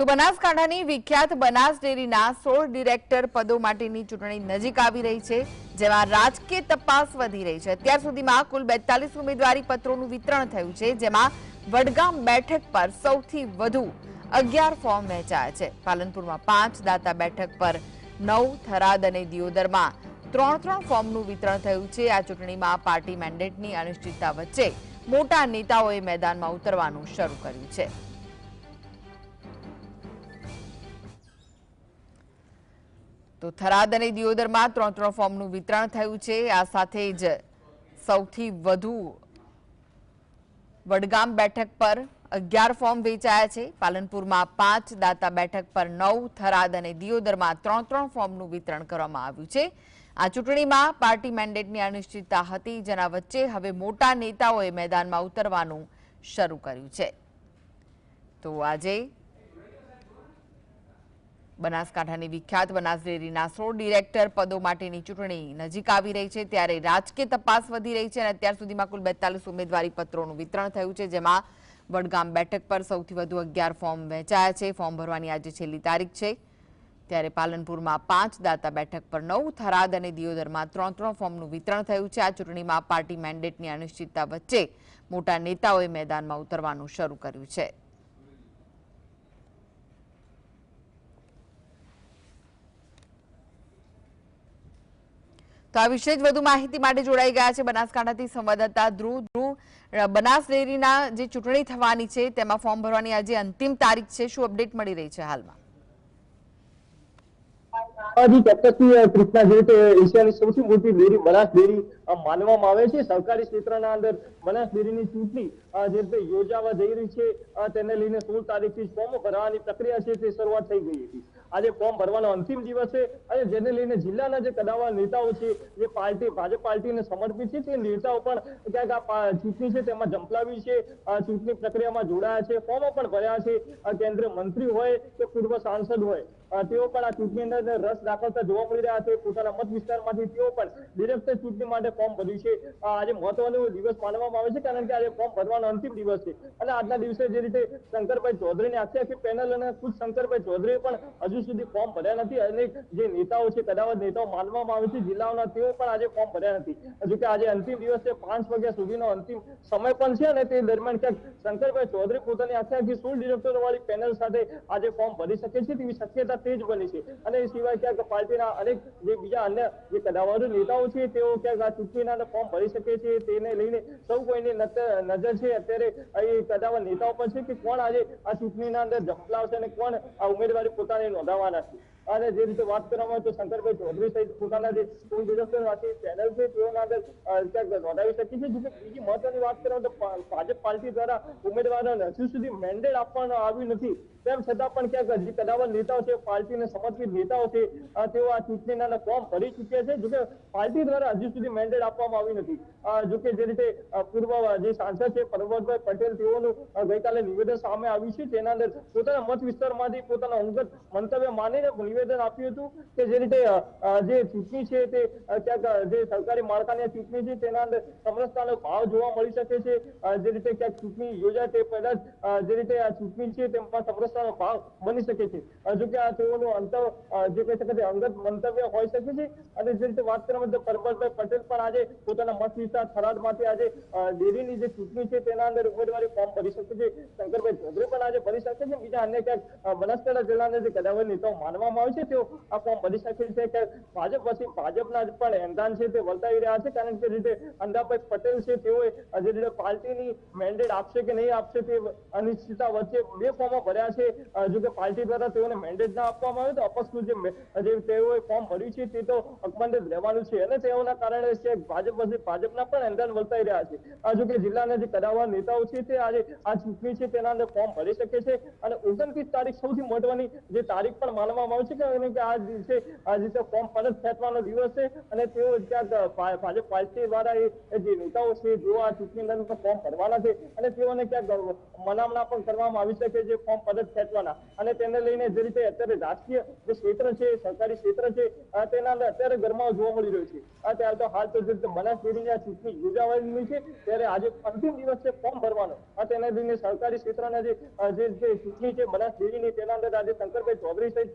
તો બનાસકાંઠાની વિખ્યાત બનાસ ડેરીના 16 ડિરેક્ટર પદો માટેની ચૂંટણી નજીક આવી રહી છે, જેમાં રાજકીય તપાસ વધી રહી છે। અત્યાર સુધીમાં કુલ 42 ઉમેદવારી પત્રોનું વિતરણ થયું છે, જેમાં વડગામ બેઠક પર સૌથી વધુ 11 ફોર્મ વહેંચાયા છે। પાલનપુરમાં 5, દાતા બેઠક પર 9, થરાદ અને દિયોદરમાં 3 ફોર્મનું વિતરણ થયું છે। આ ચૂંટણીમાં પાર્ટી મેન્ડેટની અનિશ્ચિતતા વચ્ચે મોટા નેતાઓએ મેદાનમાં ઉતરવાનું શરૂ કર્યું છે। તો થરાદ અને દિયોદરમાં 3 ફોર્મનું વિતરણ થયું છે। આ સાથે જ સૌથી વધુ વડગામ બેઠક પર 11 ફોર્મ વેચાયા છે। પાલનપુરમાં 5, દાતા બેઠક પર 9, થરાદ અને દિયોદરમાં 3 ફોર્મનું વિતરણ કરવામાં આવ્યું છે। આ ચૂંટણીમાં પાર્ટી મેન્ડેટની અનિશ્ચિતતા હતી, જેના વચ્ચે હવે મોટા નેતાઓએ મેદાનમાં ઉતરવાનું શરૂ કર્યું છે। તો આજે બનાસકાંઠાની વિખ્યાત બનાસ ડેરીના 16 ડિરેક્ટર પદો માટેની ચૂંટણી નજીક આવી રહી છે, ત્યારે રાજકીય તપાસ વધી રહી છે અને અત્યાર સુધીમાં કુલ 42 ઉમેદવારી પત્રોનું વિતરણ થયું છે, જેમાં વડગામ બેઠક પર સૌથી વધુ 11 ફોર્મ વહેંચાયા છે। ફોર્મ ભરવાની આજે છેલ્લી તારીખ છે, ત્યારે પાલનપુરમાં 5, દાતા બેઠક પર 9, થરાદ અને દિયોદરમાં 3 ફોર્મનું વિતરણ થયું છે। આ ચૂંટણીમાં પાર્ટી મેન્ડેટની અનિશ્ચિતતા વચ્ચે મોટા નેતાઓએ મેદાનમાં ઉતરવાનું શરૂ કર્યું છે। તો આ વિશે જ વધુ માહિતી માટે જોડાઈ ગયા છે બનાસકાંઠાથી સંવાદદાતા ધ્રુવ। બનાસ ડેરીના જે ચૂંટણી થવાની છે તેમાં ફોર્મ ભરવાની આજે અંતિમ તારીખ છે, શું અપડેટ મળી રહી છે હાલમાં? जी ચોક્કસથી કૃષ્ણા જે રીતે એશિયાની સૌથી મોટી ડેરી બનાસ ડેરી માનવામાં આવે છે। સરકારી ક્ષેત્રના અંદર બનાસ ડેરીની ચૂંટણી જે રીતે યોજાવા જઈ રહી છે, તેને લઈને 16 તારીખથી ફોર્મ ભરવાની પ્રક્રિયા છે તે શરૂઆત થઈ ગઈ હતી। આજે ફોર્મ ભરવાનો અંતિમ દિવસ છે અને જેને લઈને જિલ્લાના જે કદાવર નેતાઓ છે, જે પાર્ટી ભાજપ પાર્ટીને સમર્પિત છે, તે નેતાઓ પણ ક્યાંક આ ચૂંટણી છે તેમાં ઝંપલાવી છે, ચૂંટણી પ્રક્રિયામાં જોડાયા છે, ફોર્મો પણ ભર્યા છે। કેન્દ્રીય મંત્રી હોય કે પૂર્વ સાંસદ હોય, તેઓ પણ આ ચૂંટણીની અંદર રસ દાખવતા જોવા મળી રહ્યા છે। પોતાના મત વિસ્તારમાંથી તેઓ પણ ડિરેક્ટર ચૂંટણી માટે ફોર્મ ભર્યું છે। આજે મહત્વનો દિવસ માનવામાં આવે છે, કારણ કે આજે ફોર્મ ભરવાનો અંતિમ દિવસ છે અને આજના દિવસે જે રીતે શંકરભાઈ ચૌધરીની આખી પેનલ અને ખુદ શંકરભાઈ ચૌધરીએ પણ હજુ સુધી ફોર્મ ભર્યા નથી। અનેક જે નેતાઓ છે, કદાવર નેતાઓ માનવામાં આવે છે જિલ્લાઓના, તેઓ પણ આજે ફોર્મ ભર્યા નથી। જોકે આજે અંતિમ દિવસ છે, 5 વાગ્યા સુધીનો અંતિમ સમય પણ છે અને તે દરમિયાન ક્યાંક શંકરભાઈ ચૌધરી પોતાની આખી 16 ડિરેક્ટરો વાળી પેનલ સાથે આજે ફોર્મ ભરી શકે છે તેવી શક્યતા તેજ બની છે। અને એ સિવાય ક્યાંક પાર્ટીના અનેક જે બીજા અન્ય જે કદાવર નેતાઓ છે, તેઓ ક્યાંક આ ચૂંટણીના ફોર્મ ભરી શકે છે, તેને લઈને સૌ કોઈની નજર છે અત્યારે એ કદાવર નેતાઓ પર છે કે કોણ આજે આ ચૂંટણીના અંદર ઝંપલાવશે અને કોણ આ ઉમેદવારી પોતાને નોંધાવવાના છે। અને જે રીતે વાત કરવામાં આવે તો શંકરભાઈ ચૌધરી સહિત પોતાના જે ડિરેક્ટર પેનલ છે તેઓના અંદર ક્યાંક નોંધાવી શકી છે। જોકે બીજી મહત્વની વાત કરવામાં તો ભાજપ પાર્ટી દ્વારા ઉમેદવારોને હજુ સુધી મેન્ડેટ આપવામાં આવ્યું નથી, તેમ છતાં પણ ક્યાંક જે કદાવર નેતાઓ છે, પાર્ટીને સમર્પિત નેતાઓ છે, તેઓ આ ચૂંટણીના ફોર્મ ભરી ચૂક્યા છે। જોકે પાર્ટી દ્વારા હજુ સુધી મેન્ડેટ આપવામાં આવ્યું નથી। જોકે જે રીતે પૂર્વ જે સાંસદ છે પરબતભાઈ પટેલ, તેઓનું ગઈકાલે નિવેદન સામે આવ્યું છે, તેના અંદર પોતાના મત વિસ્તારમાંથી પોતાના અંગત મંતવ્ય માનીને નિવેદન આપ્યું હતું કે જે રીતે જે ચૂંટણી છે તે ક્યાંક જે સરકારી માળખાની ચૂંટણી છે તેના અંદર સમરસતાનો ભાવ જોવા મળી શકે છે। જે રીતે ક્યાંક ચૂંટણી યોજાય તે પહેલા જ જે રીતે આ ચૂંટણી છે તેમાં સમરસતાનો ભાવ બની શકે છે। જોકે આ તેઓનું અંતર જે કહી શકાય અંગત મંતવ્ય હોઈ શકે છે। અને જે રીતે વાત કરવામાં તો પરબતભાઈ પટેલ પણ આજે પોતાના મત વિસ્તાર થરાદમાંથી આજે ડેરીની જે ચૂંટણી છે તેના અંદર ઉમેદવારી ફોર્મ ભરી શકે છે। શંકરભાઈ ચૌધરી પણ આજે ભરી શકે છે। બીજા અન્ય ક્યાંક બનાસકાંઠા જિલ્લાના જે કદાવર નેતાઓ માનવામાં આવે છે તેઓ આ ફોર્મ ભરી શકે છે। કે ભાજપ પછી ભાજપના પણ એંધાન છે તે વર્તાવી રહ્યા છે, કારણ કે જે રીતે અંદાભાઈ પટેલ છે તેઓએ જે રીતે પાર્ટીની મેન્ડેટ આપશે કે નહીં આપશે તે અનિશ્ચિતતા વચ્ચે 2 ફોર્મો ભર્યા છે। જો કે પાર્ટી દ્વારા તેઓને મેન્ડેટ ના આપવામાં આવે તો અપક્ષનું જે તેઓએ ફોર્મ ભર્યું છે તે તો અકબંધ રહેવાનું છે અને તેઓના કારણે છે ભાજપ પછી ભાજપના પણ એંધાન વર્તાઈ રહ્યા છે। જો કે જિલ્લાના જે કદાવર નેતાઓ છે તે આજે આ ચૂંટણી છે તેના અંદર ફોર્મ ભરી શકે છે અને 29 તારીખ સૌથી મહત્વની જે તારીખ પણ માનવામાં આવે આવશે કે આ દિવસે ફોર્મ પરત ખેંચવાનો દિવસ છે અને તેઓ ક્યાંક ભાજપ પાર્ટી દ્વારા જે નેતાઓ છે જેઓ આ ચૂંટણી અંદર ફોર્મ ભરવાના છે અને તેઓને ક્યાંક મનામણા પણ કરવામાં આવી શકે જે ફોર્મ પરત ખેંચવાના અને તેને લઈને જે રીતે અત્યારે રાજકીય જે ક્ષેત્ર છે સરકારી ક્ષેત્ર છે તેના અંદર અત્યારે ગરમાવો જોવા મળી રહ્યો છે. ત્યારે તો હાલ તો જે બનાસ ડેરીની આ ચૂંટણી યોજાવાની છે ત્યારે આજે અંતિમ દિવસ છે ફોર્મ ભરવાનો. તેને લઈને સરકારી ક્ષેત્રના જે ચૂંટણી છે બનાસ ડેરીની તેના અંદર આજે શંકરભાઈ ચૌધરી સહિત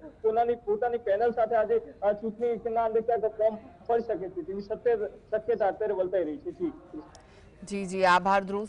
પોતાની પેનલ સાથે આજે ચૂંટણીના અંદર ક્યાંક ફોર્મ ભરી શકે છે તેવી શક્યતા અત્યારે વર્તાઈ રહી છે. જી આભાર ધ્રુવ.